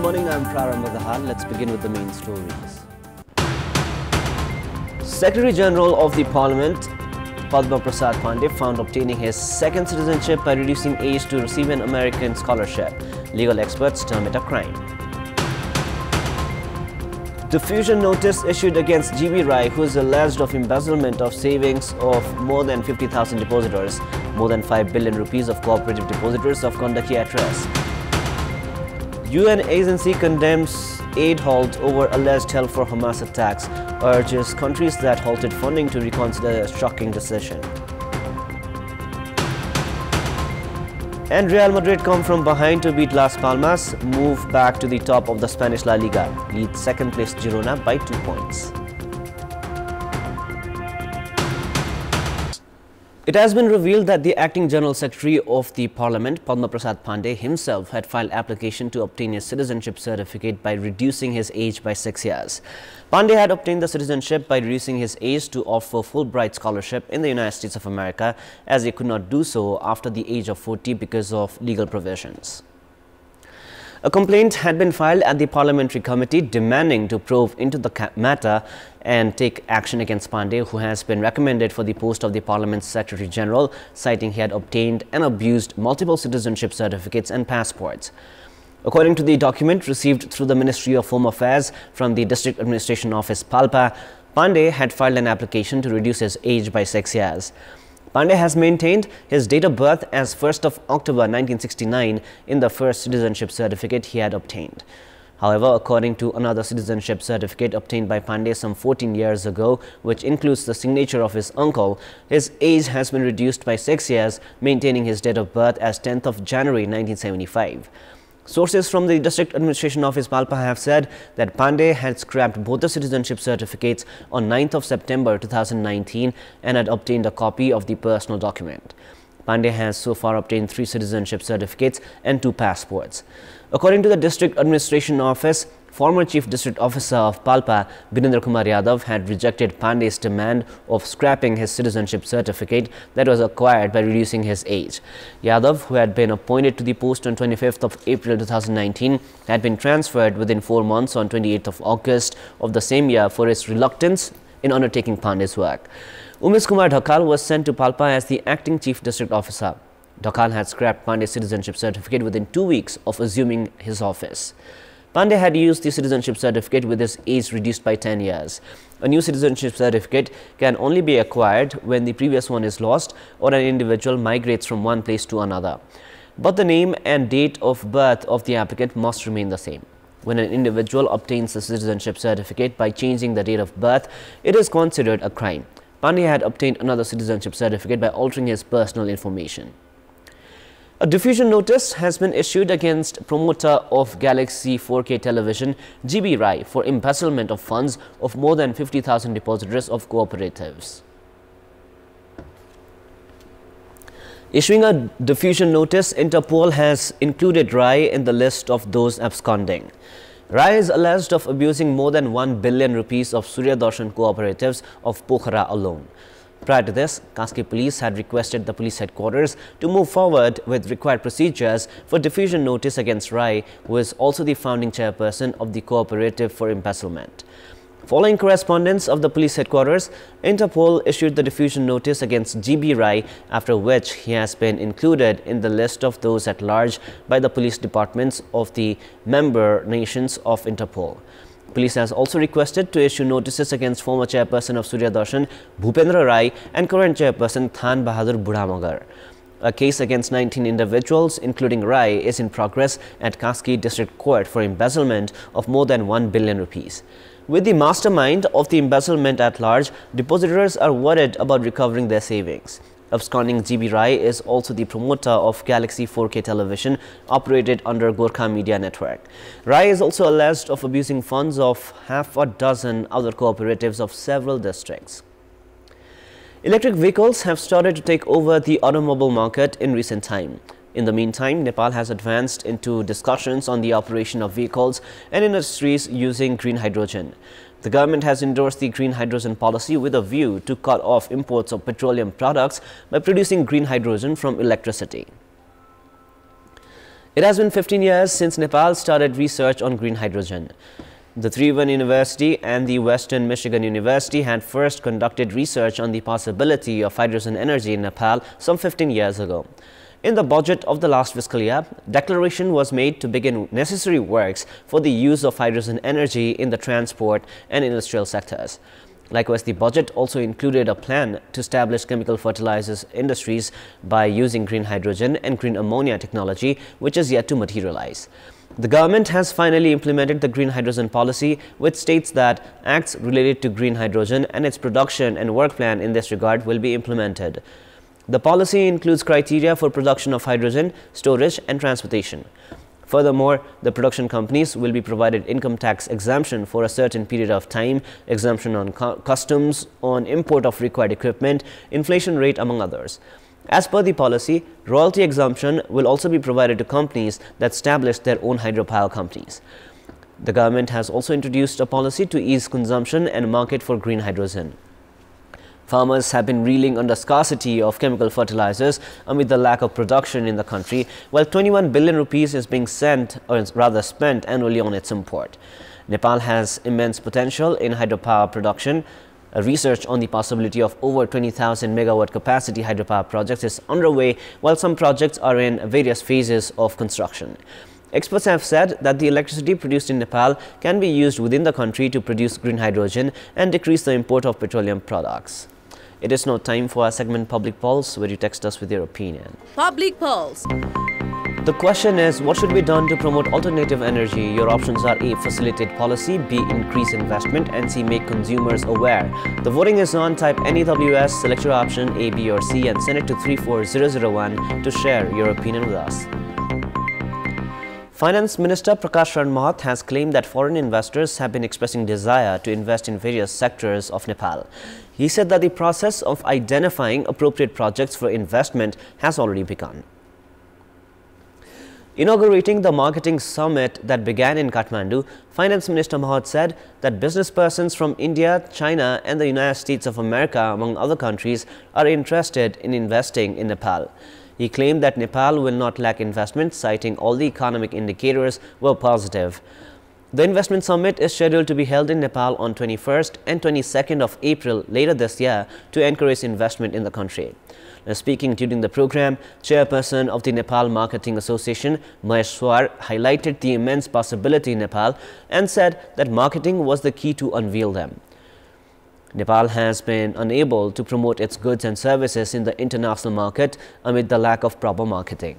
morning, I'm Prarambha Dahal. Let's begin with the main stories. Secretary General of the Parliament, Padma Prasad found obtaining his second citizenship by reducing age to receive an American scholarship. Legal experts term it a crime. Diffusion notice issued against GB Rai, who is alleged of embezzlement of savings of more than 50,000 depositors. More than 5 billion rupees of cooperative depositors of conduct at risk. UN agency condemns aid halt over alleged help for Hamas attacks, urges countries that halted funding to reconsider a shocking decision. And Real Madrid come from behind to beat Las Palmas, move back to the top of the Spanish La Liga, lead second place Girona by 2 points. It has been revealed that the acting General Secretary of the Parliament, Padma Prasad Pandey, himself had filed application to obtain a citizenship certificate by reducing his age by 6 years. Pandey had obtained the citizenship by reducing his age to offer Fulbright scholarship in the United States of America, as he could not do so after the age of 40 because of legal provisions. A complaint had been filed at the parliamentary committee demanding to probe into the matter and take action against Pandey, who has been recommended for the post of the Parliament's Secretary General, citing he had obtained and abused multiple citizenship certificates and passports. According to the document received through the Ministry of Home Affairs from the District Administration Office Palpa, Pandey had filed an application to reduce his age by 6 years. Pandey has maintained his date of birth as 1st of October 1969 in the first citizenship certificate he had obtained. However, according to another citizenship certificate obtained by Pandey some 14 years ago, which includes the signature of his uncle, his age has been reduced by 6 years, maintaining his date of birth as 10th of January 1975. Sources from the District Administration Office Palpa have said that Pandey had scrapped both the citizenship certificates on 9th of September 2019 and had obtained a copy of the personal document. Pandey has so far obtained 3 citizenship certificates and 2 passports. According to the District Administration Office, former Chief District Officer of Palpa, Benito Yadav, had rejected Pandey's demand of scrapping his citizenship certificate that was acquired by reducing his age. Yadav, who had been appointed to the post on 25th of April 2019, had been transferred within 4 months on 28th of August of the same year for his reluctance in undertaking Pandey's work. Umesh Kumar Dahal was sent to Palpa as the acting Chief District Officer. Dahal had scrapped Pandey's citizenship certificate within 2 weeks of assuming his office. Pandey had used the citizenship certificate with his age reduced by 10 years. A new citizenship certificate can only be acquired when the previous one is lost or an individual migrates from one place to another. But the name and date of birth of the applicant must remain the same. When an individual obtains a citizenship certificate by changing the date of birth, it is considered a crime. Pandey had obtained another citizenship certificate by altering his personal information. A diffusion notice has been issued against promoter of Galaxy 4K television, GB Rai, for embezzlement of funds of more than 50,000 depositors of cooperatives. Issuing a diffusion notice, Interpol has included Rai in the list of those absconding. Rai is alleged of abusing more than 1 billion rupees of Surya Darshan cooperatives of Pokhara alone. Prior to this, Kaski police had requested the police headquarters to move forward with required procedures for diffusion notice against Rai, who is also the founding chairperson of the cooperative for embezzlement. Following correspondence of the police headquarters, Interpol issued the diffusion notice against GB Rai, after which he has been included in the list of those at large by the police departments of the member nations of Interpol. Police has also requested to issue notices against former chairperson of Surya Darshan, Bhupendra Rai, and current chairperson Than Bahadur Budhamagar. A case against 19 individuals, including Rai, is in progress at Kaski District Court for embezzlement of more than 1 billion rupees. With the mastermind of the embezzlement at large, depositors are worried about recovering their savings. Absconding GB Rai is also the promoter of Galaxy 4K television operated under Gorkha Media Network. Rai is also alleged of abusing funds of half a dozen other cooperatives of several districts. Electric vehicles have started to take over the automobile market in recent time. In the meantime, Nepal has advanced into discussions on the operation of vehicles and industries using green hydrogen. The government has endorsed the green hydrogen policy with a view to cut off imports of petroleum products by producing green hydrogen from electricity. It has been 15 years since Nepal started research on green hydrogen. The Tribhuvan University and the Western Michigan University had first conducted research on the possibility of hydrogen energy in Nepal some 15 years ago. In the budget of the last fiscal year, declaration was made to begin necessary works for the use of hydrogen energy in the transport and industrial sectors. Likewise, the budget also included a plan to establish chemical fertilizers industries by using green hydrogen and green ammonia technology, which is yet to materialize. The government has finally implemented the green hydrogen policy, which states that acts related to green hydrogen and its production and work plan in this regard will be implemented. The policy includes criteria for production of hydrogen, storage and transportation. Furthermore, the production companies will be provided income tax exemption for a certain period of time, exemption on customs, on import of required equipment, inflation rate, among others. As per the policy, royalty exemption will also be provided to companies that establish their own hydropower companies. The government has also introduced a policy to ease consumption and market for green hydrogen. Farmers have been reeling under scarcity of chemical fertilizers amid the lack of production in the country, while 21 billion rupees is being spent annually on its import. Nepal has immense potential in hydropower production. A research on the possibility of over 20,000 megawatt capacity hydropower projects is underway, while some projects are in various phases of construction. Experts have said that the electricity produced in Nepal can be used within the country to produce green hydrogen and decrease the import of petroleum products. It is now time for our segment Public Pulse, where you text us with your opinion. Public Pulse. The question is, what should be done to promote alternative energy? Your options are A. Facilitate policy, B. Increase investment, and C. Make consumers aware. The voting is on. Type NEWS, select your option A, B or C and send it to 34001 to share your opinion with us. Finance Minister Prasad has claimed that foreign investors have been expressing desire to invest in various sectors of Nepal. He said that the process of identifying appropriate projects for investment has already begun. Inaugurating the marketing summit that began in Kathmandu, Finance Minister Mahad said that business persons from India, China and the United States of America, among other countries, are interested in investing in Nepal. He claimed that Nepal will not lack investment, citing all the economic indicators were positive. The investment summit is scheduled to be held in Nepal on 21st and 22nd of April later this year to encourage investment in the country. Now, speaking during the program, Chairperson of the Nepal Marketing Association, Maheshwar, highlighted the immense possibility in Nepal and said that marketing was the key to unveil them. Nepal has been unable to promote its goods and services in the international market amid the lack of proper marketing.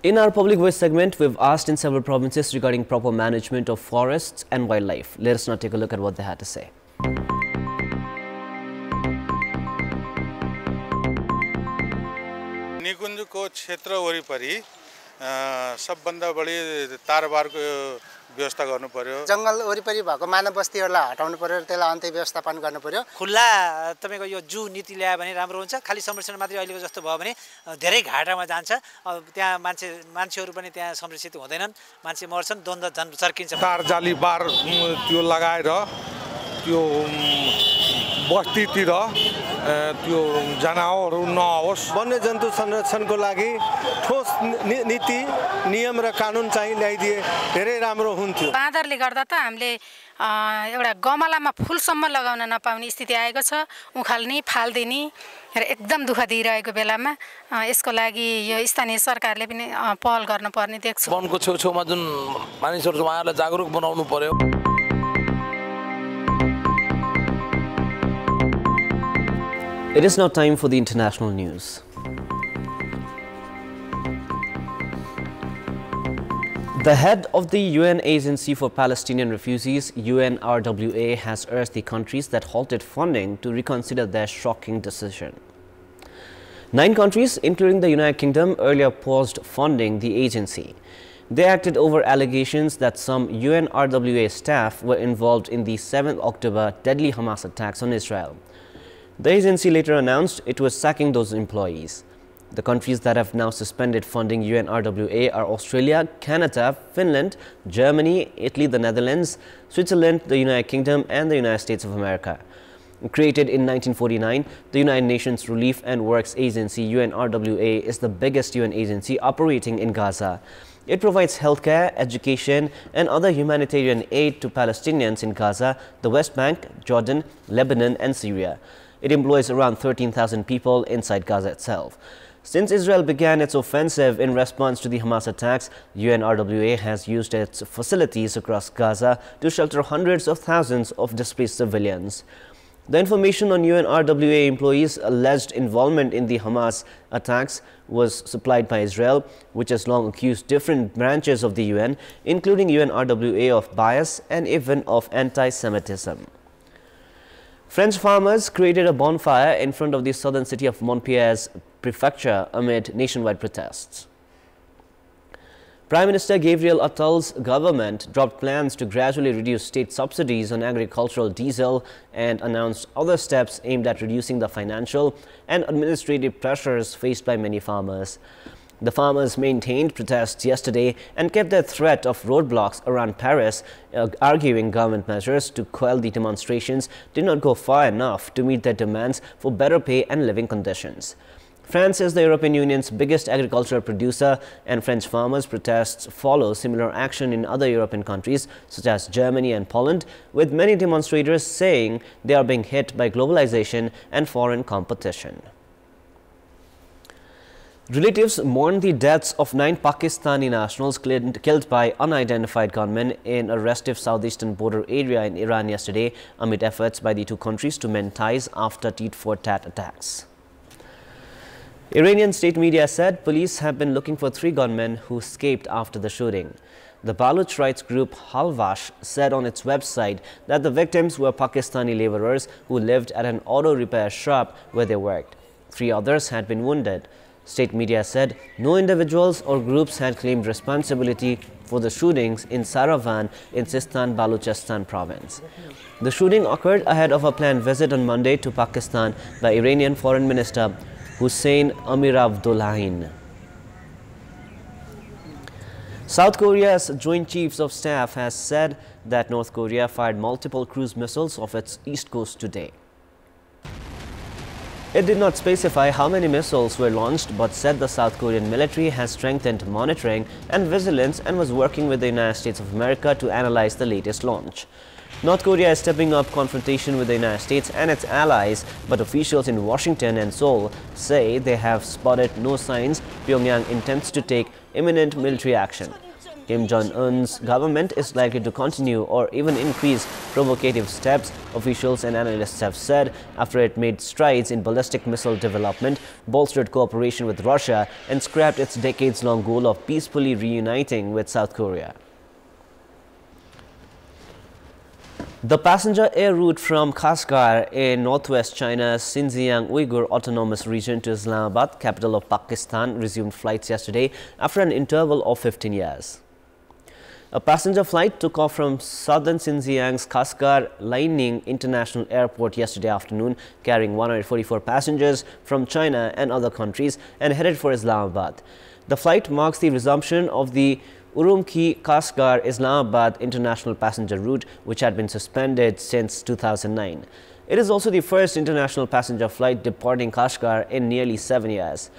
In our Public Voice segment, we've asked in several provinces regarding proper management of forests and wildlife. Let us now take a look at what they had to say. निकुञ्जको क्षेत्र वरिपरि सबभन्दा बढी तारबारको व्यवस्था गर्नु पर्यो जंगल वरिपरि भएको मानव बस्तीहरुलाई हटाउनु पर्यो त्यसलाई अन्त्य व्यवस्थापन गर्नु पर्यो खुल्ला तपाईको यो जू नीति ल्यायो भने राम्रो हुन्छ खाली संरक्षण मात्रै अहिलेको जस्तो भयो भने धेरै घाटामा जान्छ त्यहाँ मान्छेहरु पनि त्यहाँ संरक्षित हुँदैनन् मान्छे मर्छन् द्वन्द झन् चर्किन्छ तार जाली बार त्यो लगाएर त्यो बस्तीतिर त्यो जनावरहरु नहोस् वन्यजन्तु संरक्षणको लागि ठोस नीति नियम र कानुन चाहिँ ल्याइदिए धेरै राम्रो हुन्थ्यो बाँदरले गर्दा त हामीले एउटा गमलामा फूलसम्म लगाउन नपाउने स्थिति आएको छ उखाल्ने फाल्दिने र एकदम दुःख दिइरहेको बेलामा यसको लागि यो स्थानीय सरकारले पनि पहल गर्न पर्ने देख्छु वनको छेउछेउमा जुन मानिसहरु उहाँहरुलाई जागरुक बनाउनु पर्यो It is now time for the international news. The head of the UN Agency for Palestinian Refugees, UNRWA, has urged the countries that halted funding to reconsider their shocking decision. 9 countries, including the United Kingdom, earlier paused funding the agency. They acted over allegations that some UNRWA staff were involved in the 7th October deadly Hamas attacks on Israel. The agency later announced it was sacking those employees. The countries that have now suspended funding UNRWA are Australia, Canada, Finland, Germany, Italy, the Netherlands, Switzerland, the United Kingdom and the United States of America. Created in 1949, the United Nations Relief and Works Agency (UNRWA) is the biggest UN agency operating in Gaza. It provides healthcare, education, and other humanitarian aid to Palestinians in Gaza, the West Bank, Jordan, Lebanon, and Syria. It employs around 13,000 people inside Gaza itself. Since Israel began its offensive in response to the Hamas attacks, UNRWA has used its facilities across Gaza to shelter hundreds of thousands of displaced civilians. The information on UNRWA employees' alleged involvement in the Hamas attacks was supplied by Israel, which has long accused different branches of the UN, including UNRWA, of bias and even of anti-Semitism. French farmers created a bonfire in front of the southern city of Montpellier's prefecture amid nationwide protests. Prime Minister Gabriel Attal's government dropped plans to gradually reduce state subsidies on agricultural diesel and announced other steps aimed at reducing the financial and administrative pressures faced by many farmers. The farmers maintained protests yesterday and kept their threat of roadblocks around Paris, arguing government measures to quell the demonstrations did not go far enough to meet their demands for better pay and living conditions. France is the European Union's biggest agricultural producer, and French farmers' protests follow similar action in other European countries such as Germany and Poland, with many demonstrators saying they are being hit by globalization and foreign competition. Relatives mourn the deaths of 9 Pakistani nationals killed by unidentified gunmen in a restive southeastern border area in Iran yesterday, amid efforts by the two countries to mend ties after tit-for-tat attacks. Iranian state media said police have been looking for 3 gunmen who escaped after the shooting. The Baloch rights group Halvash said on its website that the victims were Pakistani laborers who lived at an auto repair shop where they worked. 3 others had been wounded. State media said no individuals or groups had claimed responsibility for the shootings in Saravan in Sistan, Balochistan province. The shooting occurred ahead of a planned visit on Monday to Pakistan by Iranian Foreign Minister Hussein Amir-Abdollahian. South Korea's Joint Chiefs of Staff has said that North Korea fired multiple cruise missiles off its east coast today. It did not specify how many missiles were launched, but said the South Korean military has strengthened monitoring and vigilance and was working with the United States of America to analyze the latest launch. North Korea is stepping up confrontation with the United States and its allies, but officials in Washington and Seoul say they have spotted no signs Pyongyang intends to take imminent military action. Kim Jong-un's government is likely to continue or even increase provocative steps, officials and analysts have said, after it made strides in ballistic missile development, bolstered cooperation with Russia, and scrapped its decades-long goal of peacefully reuniting with South Korea. The passenger air route from Kashgar in northwest China's Xinjiang Uyghur Autonomous Region to Islamabad, capital of Pakistan, resumed flights yesterday after an interval of 15 years. A passenger flight took off from southern Xinjiang's Kashgar Lining International Airport yesterday afternoon, carrying 144 passengers from China and other countries and headed for Islamabad. The flight marks the resumption of the Urumqi-Kashgar-Islamabad international passenger route, which had been suspended since 2009. It is also the first international passenger flight departing Kashgar in nearly 7 years.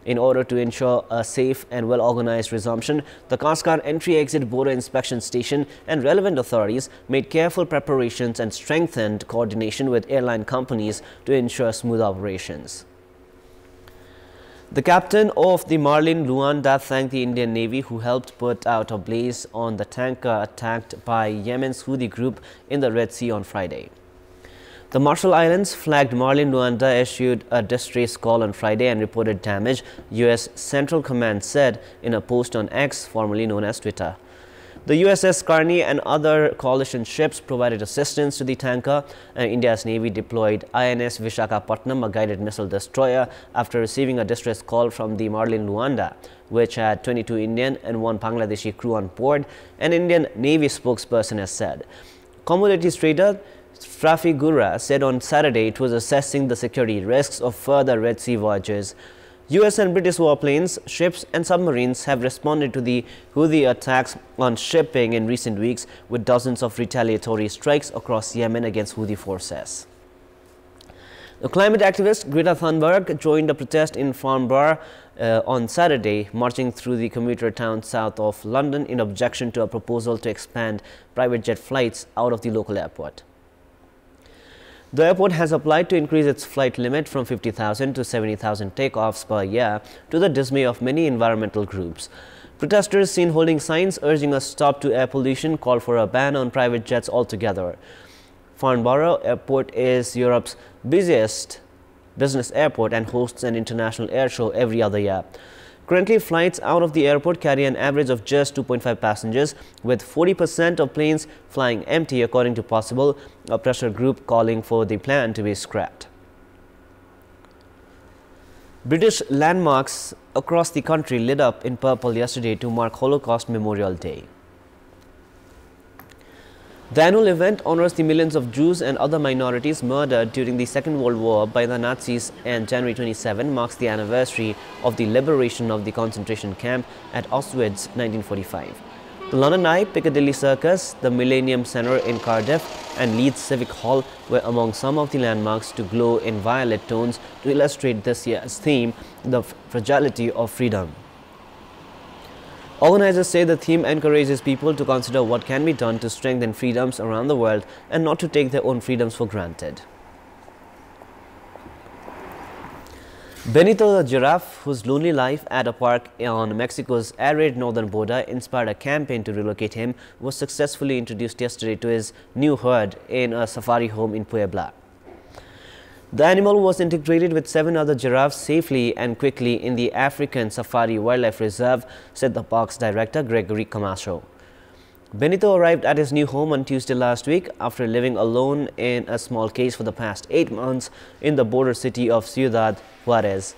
In order to ensure a safe and well-organized resumption, the Kashgar entry-exit border inspection station and relevant authorities made careful preparations and strengthened coordination with airline companies to ensure smooth operations. The captain of the Marlin, Randa, thanked the Indian Navy who helped put out a blaze on the tanker attacked by Yemen's Houthi group in the Red Sea on Friday. The Marshall Islands flagged Marlin, Randa issued a distress call on Friday and reported damage, U.S. Central Command said in a post on X, formerly known as Twitter. The USS Carney and other coalition ships provided assistance to the tanker, and India's Navy deployed INS Visakhapatnam, a guided missile destroyer, after receiving a distress call from the Marlin, Randa, which had 22 Indian and 1 Bangladeshi crew on board, an Indian Navy spokesperson has said. Commodities trader Trafigura said on Saturday it was assessing the security risks of further Red Sea voyages. US and British warplanes, ships and submarines have responded to the Houthi attacks on shipping in recent weeks, with dozens of retaliatory strikes across Yemen against Houthi forces. The climate activist Greta Thunberg joined a protest in Farnborough on Saturday, marching through the commuter town south of London in objection to a proposal to expand private jet flights out of the local airport. The airport has applied to increase its flight limit from 50,000 to 70,000 takeoffs per year, to the dismay of many environmental groups. Protesters seen holding signs urging a stop to air pollution called for a ban on private jets altogether. Farnborough Airport is Europe's busiest business airport and hosts an international air show every other year. Currently, flights out of the airport carry an average of just 2.5 passengers, with 40% of planes flying empty, according to Possible, a pressure group calling for the plan to be scrapped. British landmarks across the country lit up in purple yesterday to mark Holocaust Memorial Day. The annual event honors the millions of Jews and other minorities murdered during the Second World War by the Nazis, and January 27 marks the anniversary of the liberation of the concentration camp at Auschwitz 1945. The London Eye, Piccadilly Circus, the Millennium Centre in Cardiff and Leeds Civic Hall were among some of the landmarks to glow in violet tones to illustrate this year's theme, the fragility of freedom. Organizers say the theme encourages people to consider what can be done to strengthen freedoms around the world and not to take their own freedoms for granted. Benito the Giraffe, whose lonely life at a park on Mexico's arid northern border inspired a campaign to relocate him, was successfully introduced yesterday to his new herd in a safari home in Puebla. The animal was integrated with 7 other giraffes safely and quickly in the African Safari Wildlife Reserve, said the park's director Gregory Camacho. Benito arrived at his new home on Tuesday last week after living alone in a small cage for the past 8 months in the border city of Ciudad Juarez.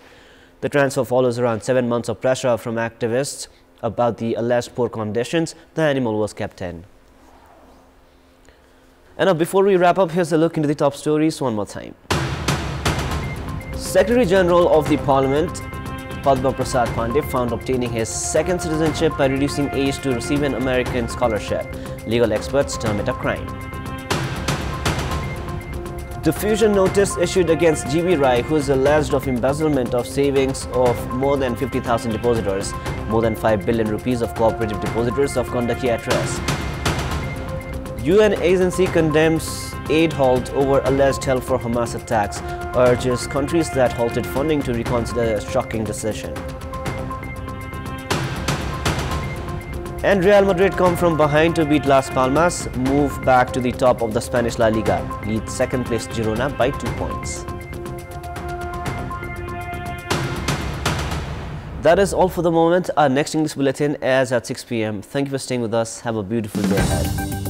The transfer follows around 7 months of pressure from activists about the alleged poor conditions the animal was kept in. And now, before we wrap up, here's a look into the top stories one more time. Secretary General of the Parliament, Padma Prasad found obtaining his second citizenship by reducing age to receive an American scholarship. Legal experts term it a crime. Diffusion notice issued against GB Rai, who is alleged of embezzlement of savings of more than 50,000 depositors. More than 5 billion rupees of cooperative depositors of Gandaki at rest. UN agency condemns aid halt over alleged help for Hamas attacks, urges countries that halted funding to reconsider a shocking decision. And Real Madrid come from behind to beat Las Palmas, move back to the top of the Spanish La Liga, lead second place Girona by 2 points. That is all for the moment. Our next English bulletin airs at 6 p.m. Thank you for staying with us. Have a beautiful day ahead.